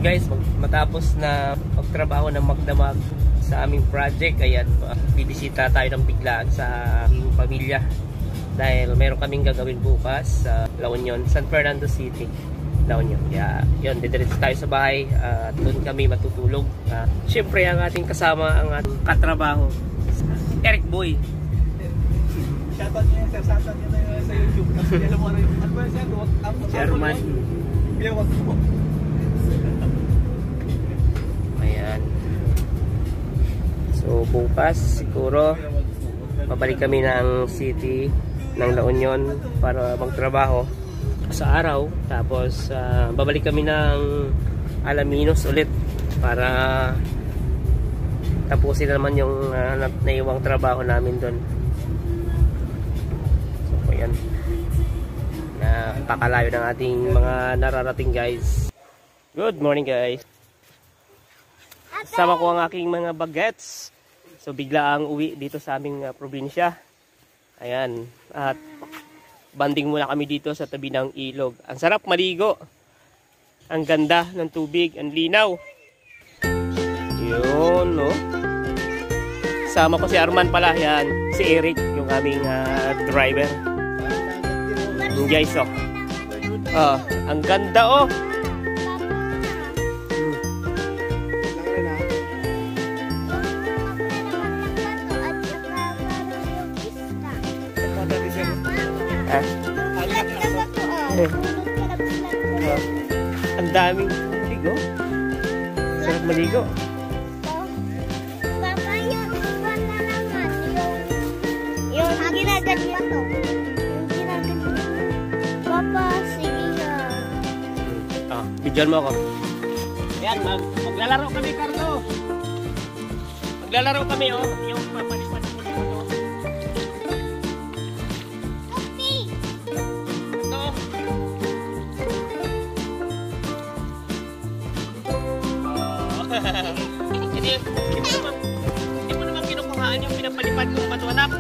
guys, matapos na magtrabaho ng magdamag sa aming project, ayan, bibisita tayo ng biglaan sa aming pamilya dahil meron kaming gagawin bukas sa La Union, San Fernando City, La Union. Kaya yun, didiretso tayo sa bahay, doon kami matutulog. Siyempre ang ating kasama, ang ating katrabaho, Eric Boy. Shoutout niya, shoutout niya sa YouTube kasi alam mo ano yung Chairman. Ayan. So bukas siguro babalik kami ng city ng La Union para magtrabaho sa araw, tapos babalik kami ng Alaminos ulit para tapusin naman yung naiwang trabaho namin doon. So ayan, napakalayo ng ating mga nararating guys. Good morning guys. Sama ko ang aking mga bagets. So bigla ang uwi dito sa aming probinsya. Ayan. At banding muna kami dito sa tabi ng ilog. Ang sarap maligo. Ang ganda ng tubig. Ang linaw. Yun, no? Sama ko si Arman pala. Yan. Si Eric, yung aming driver. Yung guys, oh. Ang ganda, oh. Ang daming maligo. Sarap maligo. Papa, yun na naman. Yung ginaganyan to. Yung ginaganyan. Papa, sige na. Bidyan mo ako. Ayan, maglalaro kami, Carlo. Maglalaro kami, oh. Yung papalipan mo dito, oh. Hindi mo naman kinukuhaan yung pinapalipad kong bato, anak.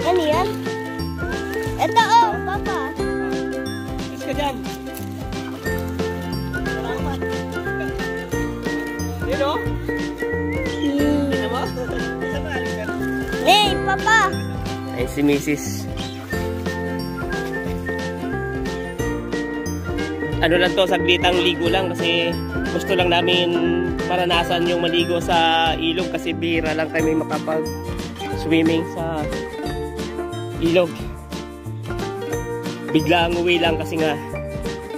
Ano yan? Ito, oh, Papa. Is ka dyan. Yun, oh. Hey, Papa! Ayun si Mrs. Ano lang to, saglitang ligo lang kasi gusto lang namin maranasan yung maligo sa ilog kasi bihira lang kami makapag-swimming sa ilog. Bigla ang uwi lang kasi nga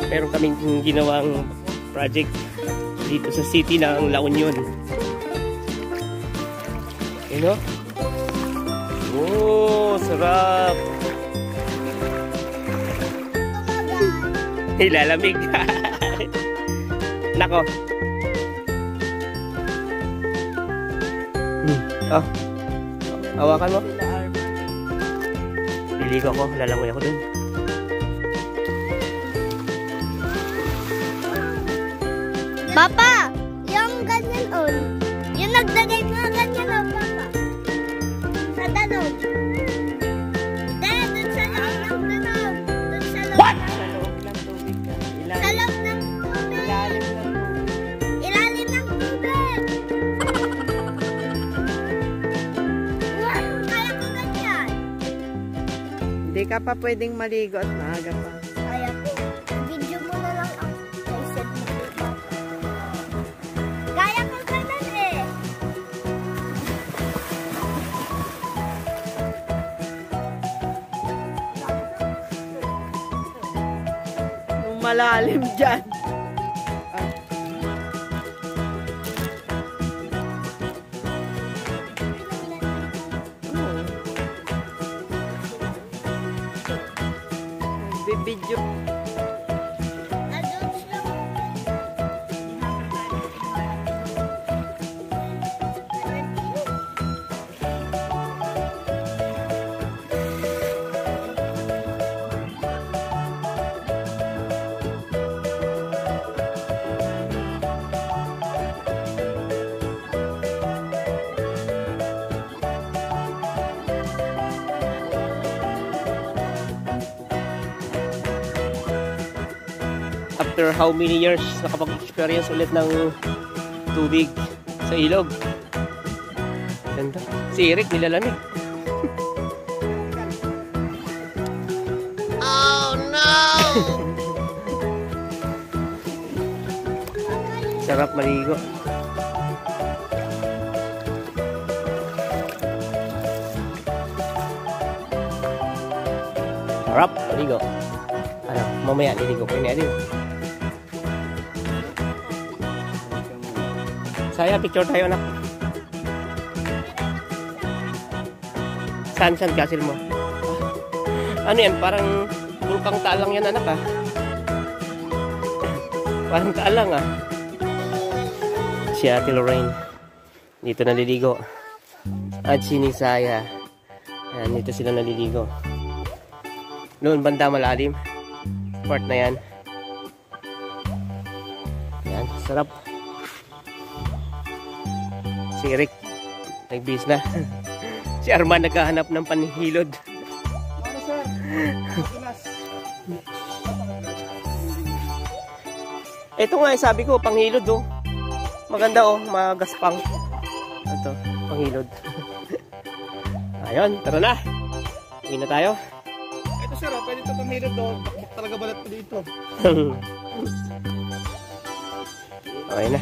meron kaming ginawang project dito sa city ng La Union. You know? Oh, sarap. Ilalamig. Nako. Oh. Hawakan mo. Liligo ako, lalangoy ako dun. Papa! Yung ganyan, oh. Yung nagdagay mga ganyan, oh, Papa. Sa danog. Dahil dun sa loob ng danog. Dun sa loob. What? Sa loob ng tubig ka. Sa loob ng tubig. Ilalim ng tubig. Ilalim ng tubig. Wow, kaya ko ganyan. Hindi ka pa pwedeng maligo at maaga pa. Kaya ko. Video mo na lang ako. I said mo, Papa. Kaya ko ganyan eh. Malalim dyan. Bibidyo. Adults lang. After how many years nakapag-experience ulit ng tubig sa ilog. Ganda. Si Eric nilalamig. Oh no! Sarap maligo. Sarap maligo. Ano, mamaya liligo ko niya din. Saya picture tayo anak. Saan castle mo? Ano yan? Parang bulkang taalang yan anak ah. Parang taalang ah. Si Ate Lorraine. Dito naliligo. At si Nisaya. Ayan, dito sila naliligo. Noon banda malalim. Part na yan. Ayan, sarap. Si Eric nagbihis na. Si Arman naghahanap ng panhilod. Ano sir? Tulas. Ito nga sabi ko panghilod oh. Maganda oh, magaspang. Ito, panghilod. Ayun, tara na. Uwi na tayo. Ito sir, pwede ito pamilod doon. Bakbak talaga balat pa dito. Okay na.